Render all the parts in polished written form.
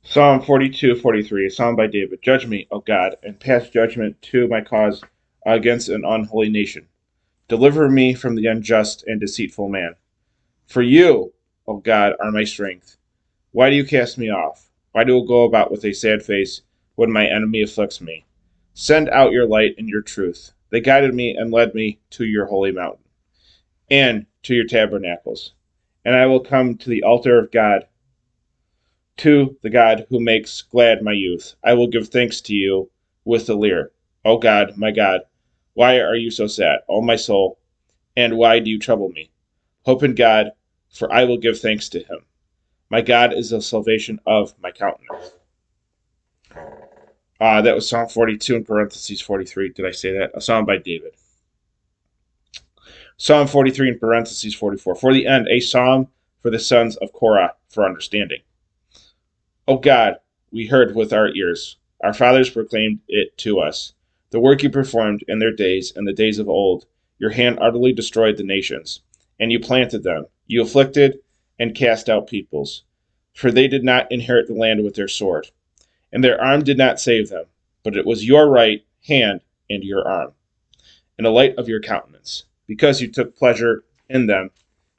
Psalm 42, 43, a psalm by David. Judge me, O God, and pass judgment to my cause against an unholy nation. Deliver me from the unjust and deceitful man. For you, O God, are my strength. Why do you cast me off? Why do I go about with a sad face when my enemy afflicts me? Send out your light and your truth. They guided me and led me to your holy mountain and to your tabernacles. And I will come to the altar of God, to the God who makes glad my youth. I will give thanks to you with the lyre. O God, my God, why are you so sad, O my soul, and why do you trouble me? Hope in God, for I will give thanks to him. My God is the salvation of my countenance. That was Psalm 42 in parentheses 43. Did I say that? A psalm by David. Psalm 43 in parentheses 44. For the end, a psalm for the sons of Korah for understanding. O God, we heard with our ears. Our fathers proclaimed it to us. The work you performed in their days and the days of old. Your hand utterly destroyed the nations, and you planted them. You afflicted and cast out peoples, for they did not inherit the land with their sword, and their arm did not save them, but it was your right hand and your arm, and the light of your countenance, because you took pleasure in them.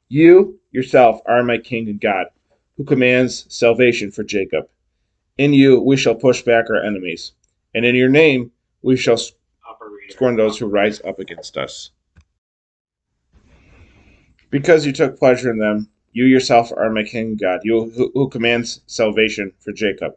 You yourself are my King and God, who commands salvation for Jacob. In you we shall push back our enemies, and in your name we shall scorn those who rise up against us. Because you took pleasure in them, you yourself are my King and God, you who commands salvation for Jacob.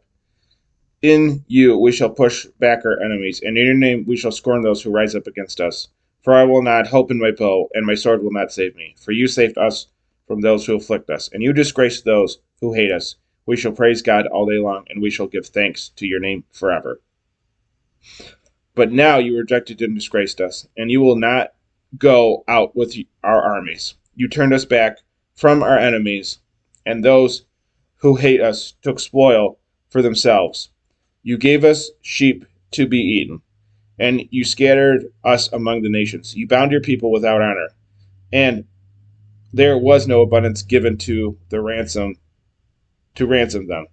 In you we shall push back our enemies, and in your name we shall scorn those who rise up against us. For I will not hope in my bow, and my sword will not save me. For you saved us from those who afflict us, and you disgrace those who hate us. We shall praise God all day long, and we shall give thanks to your name forever. But now you rejected and disgraced us, and you will not go out with our armies. You turned us back from our enemies, and those who hate us took spoil for themselves. You gave us sheep to be eaten, and you scattered us among the nations. You bound your people without honor, and there was no abundance given to ransom them.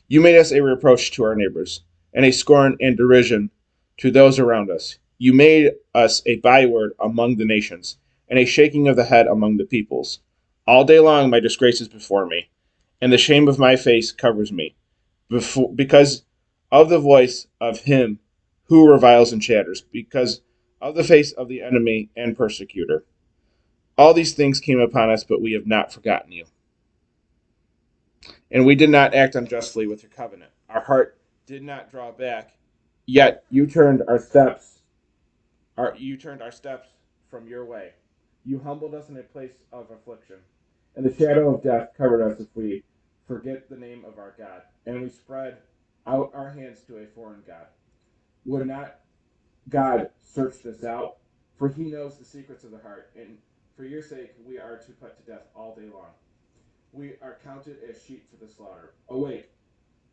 You made us a reproach to our neighbors, and a scorn and derision to those around us. You made us a byword among the nations, and a shaking of the head among the peoples. All day long my disgrace is before me, and the shame of my face covers me, because of the voice of him who reviles and chatters, because of the face of the enemy and persecutor. All these things came upon us, but we have not forgotten you. And we did not act unjustly with your covenant. Our heart did not draw back, yet you turned our steps from your way. You humbled us in a place of affliction, and the shadow of death covered us if we forget the name of our God, and we spread out our hands to a foreign God. Would not God search this out? For he knows the secrets of the heart, and for your sake we are to put to death all day long. We are counted as sheep for the slaughter. Awake,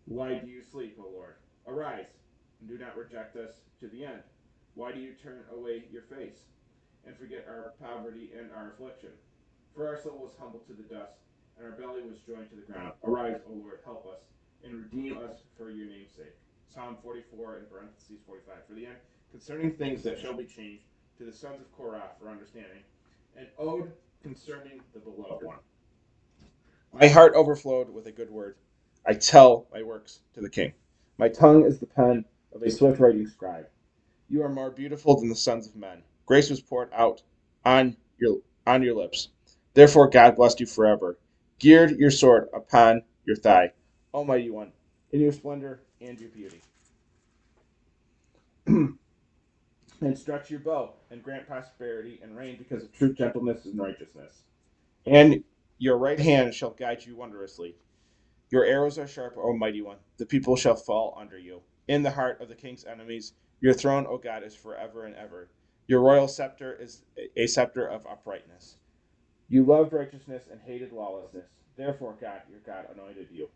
why do you sleep, O Lord? Arise, and do not reject us to the end. Why do you turn away your face and forget our poverty and our affliction? For our soul was humbled to the dust, and our belly was joined to the ground. Arise, O Lord, help us, and redeem us for your name's sake. Psalm 44 in parentheses 45. For the end, concerning things that shall be changed to the sons of Korah for understanding, an ode concerning the beloved one. My heart overflowed with a good word. I tell my works to the king. My tongue is the pen of a swift writing scribe. You are more beautiful than the sons of men. Grace was poured out on your lips. Therefore God blessed you forever. Geared your sword upon your thigh, Almighty One, in your splendor and your beauty. And stretch your bow and grant prosperity and reign because of truth, gentleness, and righteousness. And your right hand shall guide you wondrously. Your arrows are sharp, O mighty one. The people shall fall under you. In the heart of the king's enemies, your throne, O God, is forever and ever. Your royal scepter is a scepter of uprightness. You loved righteousness and hated lawlessness. Therefore, God, your God, anointed you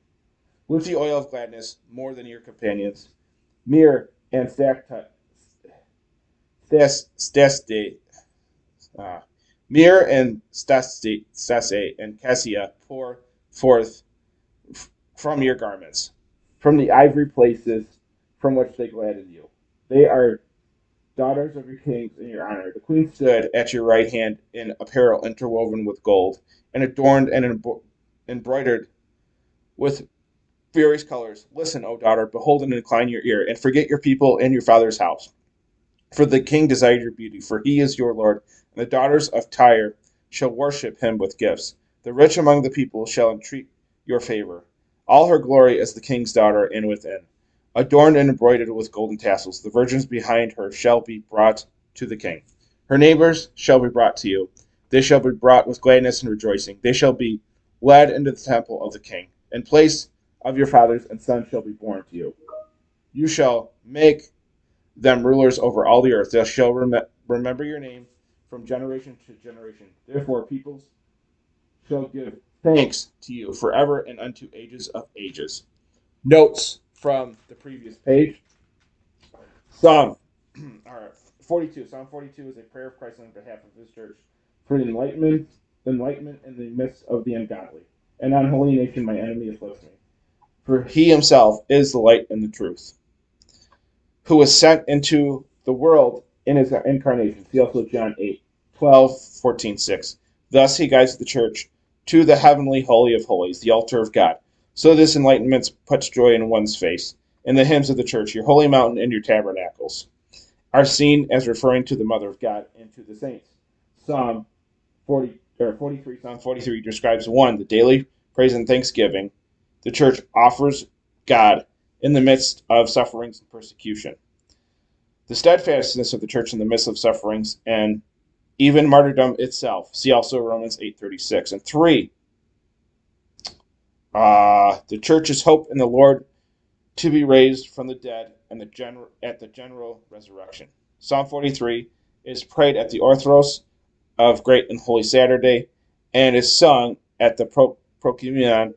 with the oil of gladness more than your companions. Myrrh and staste, uh, Myrrh and staste and cassia pour forth from your garments, from the ivory places from which they gladden you. They are daughters of your kings in your honor. The queen stood at your right hand in apparel interwoven with gold, and adorned and embroidered with various colors. Listen, O daughter, behold and incline your ear, and forget your people and your father's house. For the king desired your beauty, for he is your Lord, and the daughters of Tyre shall worship him with gifts. The rich among the people shall entreat your favor. All her glory is the king's daughter and within, adorned and embroidered with golden tassels. The virgins behind her shall be brought to the king. Her neighbors shall be brought to you. They shall be brought with gladness and rejoicing. They shall be led into the temple of the king. In place of your fathers and sons shall be born to you. You shall make them rulers over all the earth. They shall remember your name from generation to generation. Therefore, peoples shall give thanks to you forever and unto ages of ages. Notes from the previous page. Psalm 42. Psalm 42 is a prayer of Christ on behalf of his church for enlightenment in the midst of the ungodly. An unholy nation, my enemy is listening. For he himself is the light and the truth, who was sent into the world in his incarnation. See also John 8:12-14:6. Thus he guides the church to the heavenly holy of holies, the altar of God. So this enlightenment puts joy in one's face. In the hymns of the church, your holy mountain and your tabernacles are seen as referring to the Mother of God and to the saints. Psalm 43 describes the daily praise and thanksgiving the church offers God in the midst of sufferings and persecution. The steadfastness of the church in the midst of sufferings and even martyrdom itself. See also Romans 8:36. And 3, the church's hope in the Lord to be raised from the dead and at the general resurrection. Psalm 43 is prayed at the Orthros of Great and Holy Saturday and is sung at the Procumenion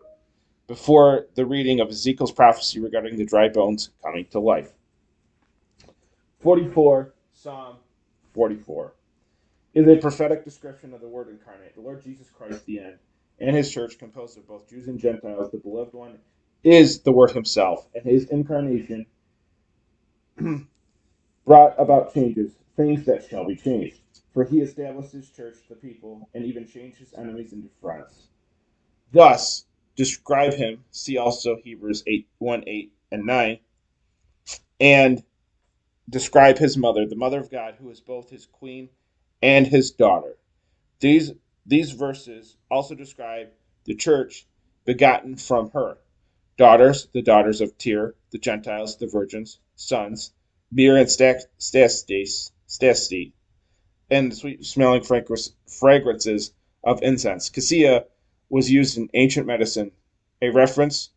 before the reading of Ezekiel's prophecy regarding the dry bones coming to life. 44, Psalm 44, is a prophetic description of the Word incarnate, the Lord Jesus Christ, the end, and his church composed of both Jews and Gentiles. The beloved one is the Word himself, and his incarnation brought about changes, things that shall be changed. For he established his church, the people, and even changed his enemies into friends. Thus, describe him, see also Hebrews 8:1, 8, and 9, and describe his mother, the mother of God, who is both his queen and his daughter. These verses also describe the church begotten from her. Daughters, the daughters of Tyre, the Gentiles, the virgins, sons, myrrh and stasty, and the sweet-smelling fragrances of incense. Cassia was used in ancient medicines, a reference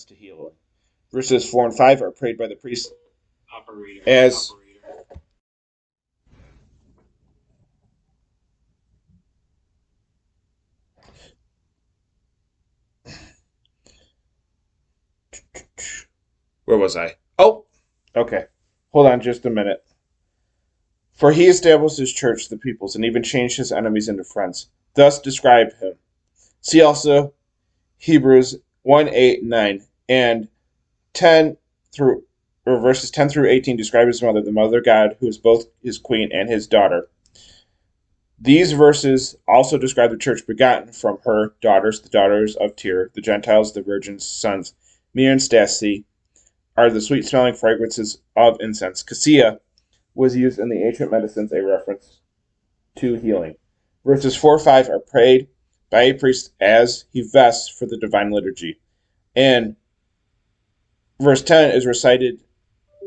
to healing. Verses 4 and 5 are prayed by the priest as where was I? Oh, okay. Hold on just a minute. For he established his church, the peoples, and even changed his enemies into friends. Thus describe him. See also Hebrews 1:8-9 and 10 through verses 10 through 18 describe his mother, the mother of God, who is both his queen and his daughter. These verses also describe the church begotten from her daughters, the daughters of Tyre, the Gentiles, the virgins, sons. Myrrh and stasty are the sweet-smelling fragrances of incense. Cassia was used in the ancient medicines, a reference to healing. Verses 4-5 are prayed by a priest as he vests for the divine liturgy. And verse 10 is recited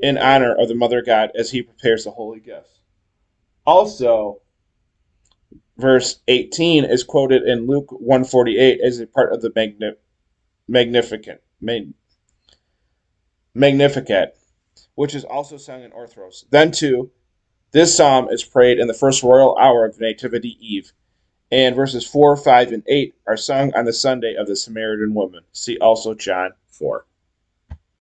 in honor of the Mother God as he prepares the holy gifts. Also, verse 18 is quoted in Luke 1:48 as a part of the Magnificat, which is also sung in Orthros. Then, too, this psalm is prayed in the first royal hour of Nativity Eve, and verses 4, 5, and 8 are sung on the Sunday of the Samaritan woman. See also John 4.